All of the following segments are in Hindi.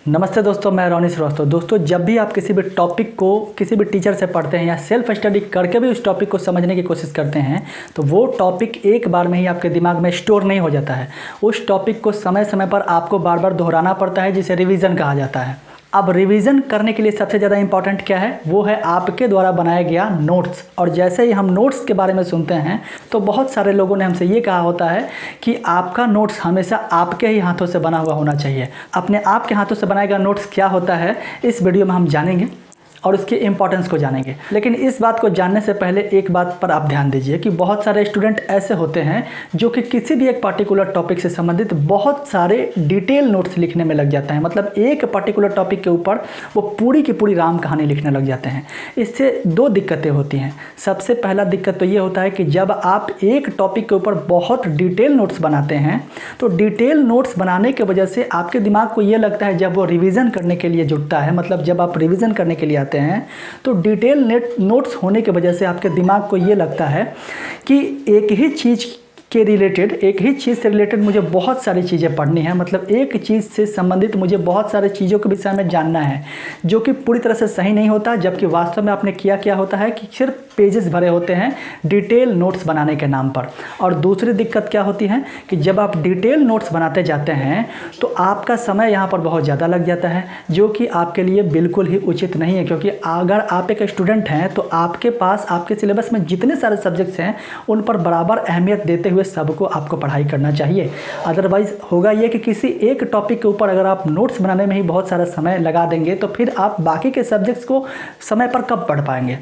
नमस्ते दोस्तों, मैं रोनी श्रीवास्तव। दोस्तों, जब भी आप किसी भी टॉपिक को किसी भी टीचर से पढ़ते हैं या सेल्फ स्टडी करके भी उस टॉपिक को समझने की कोशिश करते हैं तो वो टॉपिक एक बार में ही आपके दिमाग में स्टोर नहीं हो जाता है। उस टॉपिक को समय समय पर आपको बार बार दोहराना पड़ता है, जिसे रिवीजन कहा जाता है। अब रिवीजन करने के लिए सबसे ज़्यादा इंपॉर्टेंट क्या है? वो है आपके द्वारा बनाया गया नोट्स। और जैसे ही हम नोट्स के बारे में सुनते हैं तो बहुत सारे लोगों ने हमसे ये कहा होता है कि आपका नोट्स हमेशा आपके ही हाथों से बना हुआ होना चाहिए। अपने आप के हाथों से बनाया गया नोट्स क्या होता है, इस वीडियो में हम जानेंगे और उसके इम्पोर्टेंस को जानेंगे। लेकिन इस बात को जानने से पहले एक बात पर आप ध्यान दीजिए कि बहुत सारे स्टूडेंट ऐसे होते हैं जो कि किसी भी एक पर्टिकुलर टॉपिक से संबंधित बहुत सारे डिटेल नोट्स लिखने में लग जाते हैं। मतलब एक पर्टिकुलर टॉपिक के ऊपर वो पूरी की पूरी राम कहानी लिखने लग जाते हैं। इससे दो दिक्कतें होती हैं। सबसे पहला दिक्कत तो ये होता है कि जब आप एक टॉपिक के ऊपर बहुत डिटेल नोट्स बनाते हैं तो डिटेल नोट्स बनाने की वजह से आपके दिमाग को ये लगता है, जब वो रिवीजन करने के लिए जुटता है, मतलब जब आप रिवीजन करने के लिए हैं तो डिटेल नोट्स होने की वजह से आपके दिमाग को ये लगता है कि एक ही चीज़ से रिलेटेड मुझे बहुत सारी चीज़ें पढ़नी है। मतलब एक चीज़ से संबंधित मुझे बहुत सारी चीज़ों के विषय में जानना है, जो कि पूरी तरह से सही नहीं होता। जबकि वास्तव में आपने क्या होता है कि सिर्फ पेजेस भरे होते हैं डिटेल नोट्स बनाने के नाम पर। और दूसरी दिक्कत क्या होती है कि जब आप डिटेल नोट्स बनाते जाते हैं तो आपका समय यहाँ पर बहुत ज़्यादा लग जाता है, जो कि आपके लिए बिल्कुल ही उचित नहीं है। क्योंकि अगर आप एक स्टूडेंट हैं तो आपके पास आपके सिलेबस में जितने सारे सब्जेक्ट्स हैं उन पर बराबर अहमियत देते हुए सबको आपको पढ़ाई करना चाहिए। अदरवाइज़ होगा ये कि किसी एक टॉपिक के ऊपर अगर आप नोट्स बनाने में ही बहुत सारा समय लगा देंगे तो फिर आप बाकी के सब्जेक्ट्स को समय पर कब पढ़ पाएंगे।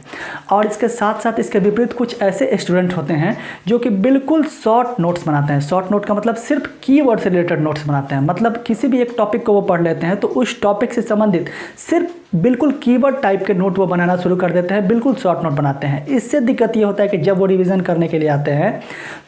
और इसके साथ साथ इसके विपरीत कुछ ऐसे स्टूडेंट होते हैं जो कि बिल्कुल शॉर्ट नोट्स बनाते हैं। शॉर्ट नोट का मतलब सिर्फ कीवर्ड से रिलेटेड नोट्स बनाते हैं। मतलब किसी भी एक टॉपिक को वो पढ़ लेते हैं तो उस टॉपिक से संबंधित सिर्फ बिल्कुल कीवर्ड टाइप के नोट वो बनाना शुरू कर देते हैं, बिल्कुल शॉर्ट नोट बनाते हैं। इससे दिक्कत ये होता है कि जब वो रिवीजन करने के लिए आते हैं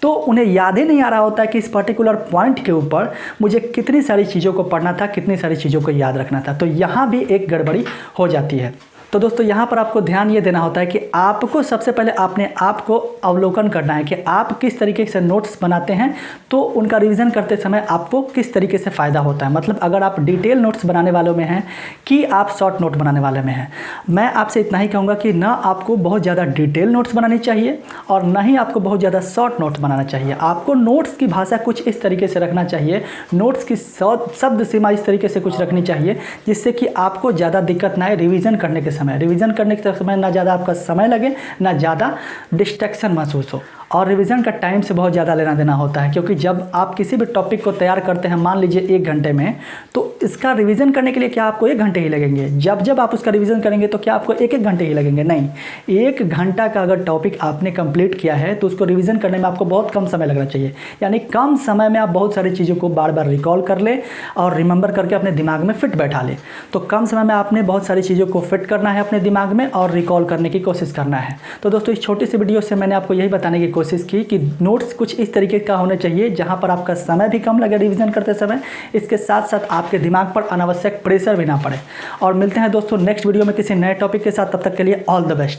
तो उन्हें याद ही नहीं आ रहा होता है कि इस पर्टिकुलर पॉइंट के ऊपर मुझे कितनी सारी चीज़ों को पढ़ना था, कितनी सारी चीज़ों को याद रखना था। तो यहाँ भी एक गड़बड़ी हो जाती है। तो दोस्तों, यहाँ पर आपको ध्यान ये देना होता है कि आपको सबसे पहले अपने आप को अवलोकन करना है कि आप किस तरीके से नोट्स बनाते हैं, तो उनका रिवीजन करते समय आपको किस तरीके से फ़ायदा होता है। मतलब अगर आप डिटेल नोट्स बनाने वालों में हैं कि आप शॉर्ट नोट बनाने वाले में हैं, मैं आपसे इतना ही कहूँगा कि ना आपको बहुत ज़्यादा डिटेल नोट्स बनानी चाहिए और ना ही आपको बहुत ज़्यादा शॉर्ट नोट्स बनाना चाहिए। आपको नोट्स की भाषा कुछ इस तरीके से रखना चाहिए, नोट्स की शब्द सीमा इस तरीके से कुछ रखनी चाहिए जिससे कि आपको ज़्यादा दिक्कत ना आए रिवीजन करने के रिवीजन करने के समय ना ज़्यादा आपका समय लगे, ना ज़्यादा डिस्ट्रैक्शन महसूस हो। और रिवीजन का टाइम से बहुत ज़्यादा लेना देना होता है, क्योंकि जब आप किसी भी टॉपिक को तैयार करते हैं, मान लीजिए 1 घंटे में, तो इसका रिवीजन करने के लिए क्या आपको 1 घंटे ही लगेंगे? जब आप उसका रिवीजन करेंगे तो क्या आपको 1 घंटे ही लगेंगे? नहीं, 1 घंटा का अगर टॉपिक आपने कंप्लीट किया है तो उसको रिवीजन करने में आपको बहुत कम समय लगना चाहिए। यानी कम समय में आप बहुत सारी चीज़ों को बार बार रिकॉल कर ले और रिमेंबर करके अपने दिमाग में फिट बैठा ले। तो कम समय में आपने बहुत सारी चीज़ों को फिट करना है अपने दिमाग में और रिकॉल करने की कोशिश करना है। तो दोस्तों, इस छोटी सी वीडियो से मैंने आपको यही बताने की कोशिश की कि नोट्स कुछ इस तरीके का होना चाहिए जहां पर आपका समय भी कम लगे रिवीजन करते समय, इसके साथ साथ आपके दिमाग पर अनावश्यक प्रेशर भी ना पड़े। और मिलते हैं दोस्तों नेक्स्ट वीडियो में किसी नए टॉपिक के साथ। तब तक के लिए ऑल द बेस्ट।